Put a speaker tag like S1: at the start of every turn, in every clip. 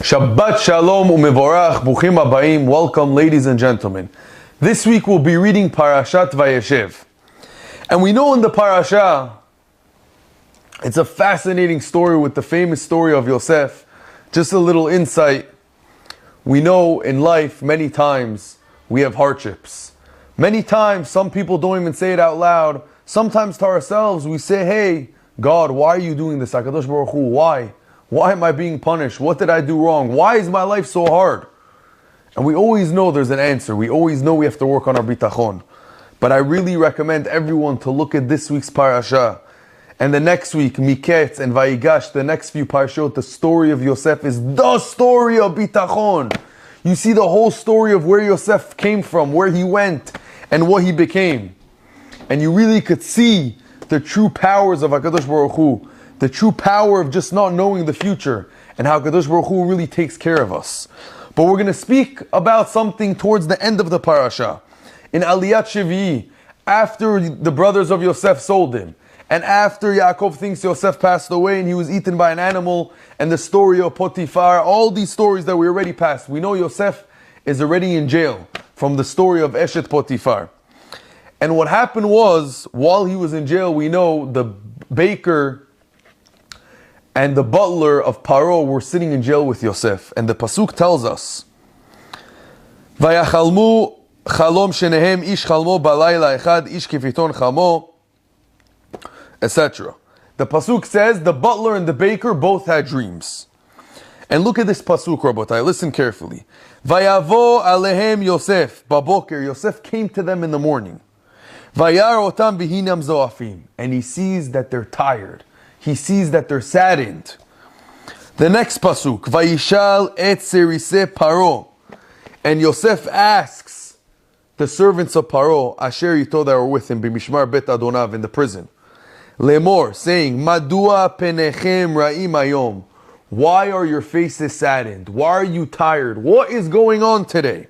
S1: Shabbat Shalom u'mevorach, bruchim habayim. Welcome, ladies and gentlemen. This week we'll be reading Parashat Vayeshev. And we know in the parasha, it's a fascinating story with the famous story of Yosef. Just a little insight. We know in life, many times, we have hardships. Many times, some people don't even say it out loud. Sometimes to ourselves, we say, hey, God, why are you doing this? HaKadosh Baruch Hu, why? Why am I being punished? What did I do wrong? Why is my life so hard? And we always know there's an answer. We always know we have to work on our bitachon. But I really recommend everyone to look at this week's parasha. And the next week, Miketz and Vayigash, the next few parashot, the story of Yosef is the story of bitachon. You see the whole story of where Yosef came from, where he went, and what he became. And you really could see the true powers of HaKadosh Baruch Hu, the true power of just not knowing the future, and how HaKadosh Baruch Hu really takes care of us. But we're going to speak about something towards the end of the parasha. In Aliyat Shvi'i, after the brothers of Yosef sold him, and after Yaakov thinks Yosef passed away and he was eaten by an animal, and the story of Potiphar, all these stories that we already passed. We know Yosef is already in jail from the story of Eshet Potiphar. And what happened was, while he was in jail, we know the baker and the butler of Paro were sitting in jail with Yosef. And the Pasuk tells us, Vayachalmu chalom shenehem ish chalmo balayla echad ish kifiton chamo, etc. The Pasuk says the butler and the baker both had dreams. And look at this Pasuk, Rabotai, listen carefully. Vayavo alehem Yosef baboker, Yosef came to them in the morning. Vayar otam bihinam zoafim, and he sees that they're tired. He sees that they're saddened. The next pasuk, Vayishal et serise Paro, and Yosef asks the servants of Paro, Asher Yito that were with him, b'mishmar bet Adonav, in the prison, Lemor, saying, Madua penechem ra'im ayom, why are your faces saddened? Why are you tired? What is going on today?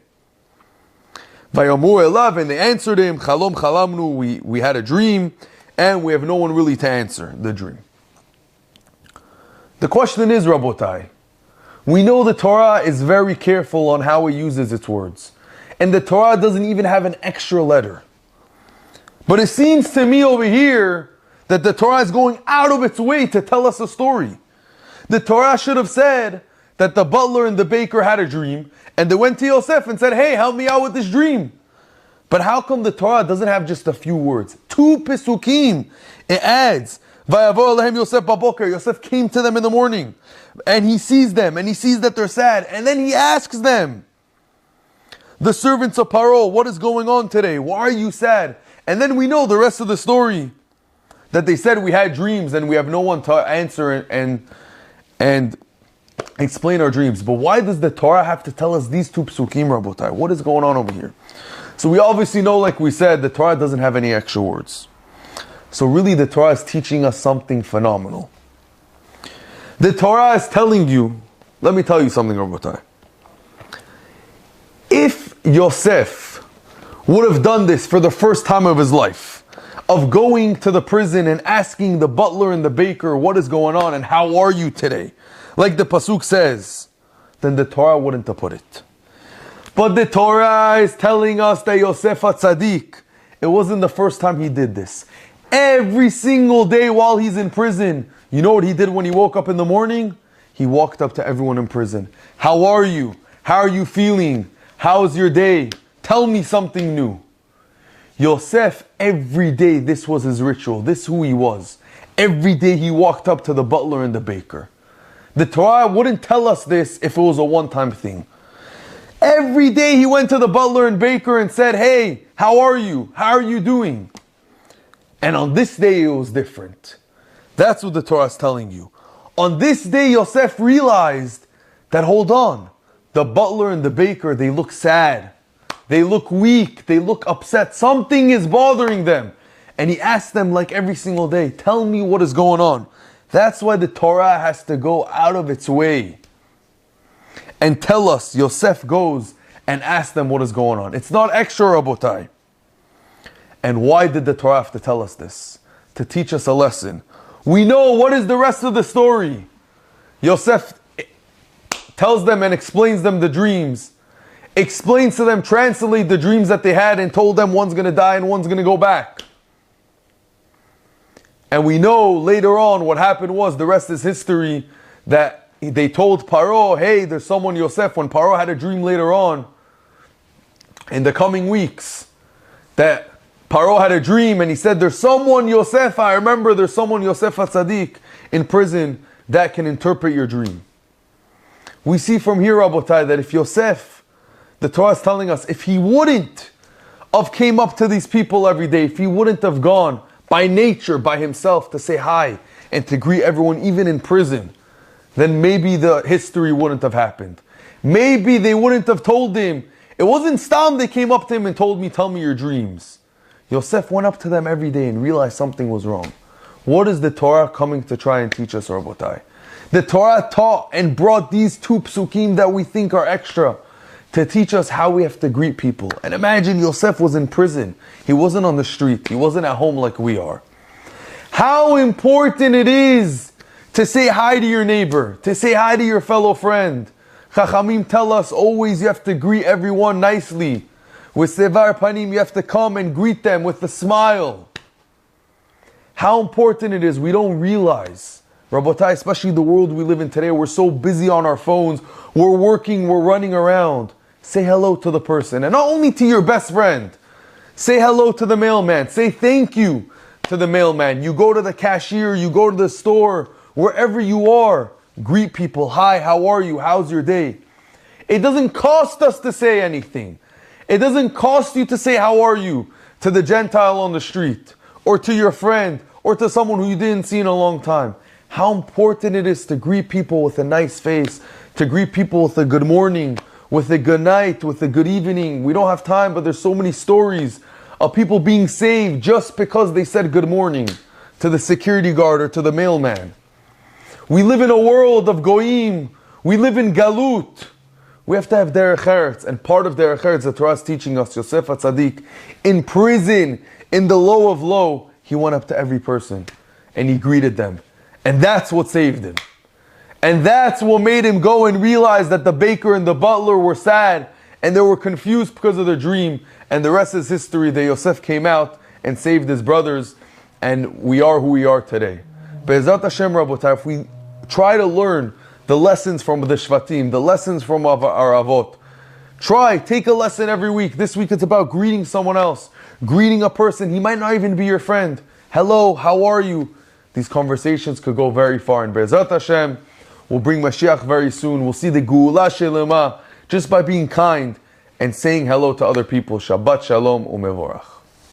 S1: Vayomur elav, and they answered him, Chalom chalamnu, we had a dream, and we have no one really to answer the dream. The question is, Rabotai, we know the Torah is very careful on how it uses its words. And the Torah doesn't even have an extra letter. But it seems to me over here that the Torah is going out of its way to tell us a story. The Torah should have said that the butler and the baker had a dream, and they went to Yosef and said, hey, help me out with this dream. But how come the Torah doesn't have just a few words? 2 pesukim. It adds, Vayavo alehem Yosef baboker. Yosef came to them in the morning, and he sees them, and he sees that they're sad, and then he asks them, the servants of Paro, what is going on today? Why are you sad? And then we know the rest of the story, that they said we had dreams and we have no one to answer and explain our dreams. But why does the Torah have to tell us these 2 psukim, Rabotai? What is going on over here? So we obviously know, like we said, the Torah doesn't have any extra words. So really the Torah is teaching us something phenomenal. The Torah is telling you, let me tell you something, Rabotai. If Yosef would have done this for the first time of his life, of going to the prison and asking the butler and the baker, what is going on and how are you today? Like the Pasuk says, then the Torah wouldn't have put it. But the Torah is telling us that Yosef HaTzadik, it wasn't the first time he did this. Every single day while he's in prison, you know what he did when he woke up in the morning? He walked up to everyone in prison. How are you? How are you feeling? How's your day? Tell me something new. Yosef, every day, this was his ritual. This is who he was. Every day he walked up to the butler and the baker. The Torah wouldn't tell us this if it was a one-time thing. Every day he went to the butler and baker and said, hey, how are you? How are you doing? And on this day, it was different. That's what the Torah is telling you. On this day, Yosef realized that, hold on, the butler and the baker, they look sad. They look weak. They look upset. Something is bothering them. And he asked them, like every single day, tell me what is going on. That's why the Torah has to go out of its way and tell us. Yosef goes and asks them what is going on. It's not extra, Rabotai. And why did the Torah have to tell us this? To teach us a lesson. We know what is the rest of the story. Yosef tells them and explains them the dreams, explains to them, translate the dreams that they had, and told them one's going to die and one's going to go back. And we know later on what happened was, the rest is history, that they told Paro, hey, there's someone, Yosef, when Paro had a dream later on, in the coming weeks, that Paro had a dream and he said, there's someone, Yosef, I remember there's someone, Yosef HaTzadik, in prison that can interpret your dream. We see from here, Rabotai, that if Yosef, the Torah is telling us, if he wouldn't have came up to these people every day, if he wouldn't have gone by nature, by himself, to say hi and to greet everyone, even in prison, then maybe the history wouldn't have happened. Maybe they wouldn't have told him. It wasn't Stam they came up to him and told me, tell me your dreams. Yosef went up to them every day and realized something was wrong. What is the Torah coming to try and teach us, Rabotai? The Torah taught and brought these two psukim that we think are extra to teach us how we have to greet people. And imagine Yosef was in prison. He wasn't on the street. He wasn't at home like we are. How important it is to say hi to your neighbor, to say hi to your fellow friend. Chachamim tell us always you have to greet everyone nicely. With Sevar Panim, you have to come and greet them with a smile. How important it is, we don't realize. Rabotai, especially the world we live in today, we're so busy on our phones, we're working, we're running around. Say hello to the person, and not only to your best friend. Say hello to the mailman, say thank you to the mailman. You go to the cashier, you go to the store, wherever you are, greet people. Hi, how are you? How's your day? It doesn't cost us to say anything. It doesn't cost you to say how are you to the Gentile on the street, or to your friend, or to someone who you didn't see in a long time. How important it is to greet people with a nice face, to greet people with a good morning, with a good night, with a good evening. We don't have time, but there's so many stories of people being saved just because they said good morning to the security guard or to the mailman. We live in a world of goyim. We live in galut. We have to have derech eretz, and part of derech eretz, the Torah is teaching us, Yosef HaTzadik, in prison, in the low of low, he went up to every person and he greeted them. And that's what saved him. And that's what made him go and realize that the baker and the butler were sad and they were confused because of their dream. And the rest is history, that Yosef came out and saved his brothers, and we are who we are today. Be'ezrat Hashem, Rabotai, if we try to learn the lessons from the Shvatim, the lessons from our Avot, take a lesson every week. This week it's about greeting someone else, greeting a person. He might not even be your friend. Hello, how are you? These conversations could go very far. And Be'ezrat Hashem, we'll bring Mashiach very soon. We'll see the Geula Shelema just by being kind and saying hello to other people. Shabbat Shalom u'mevorach.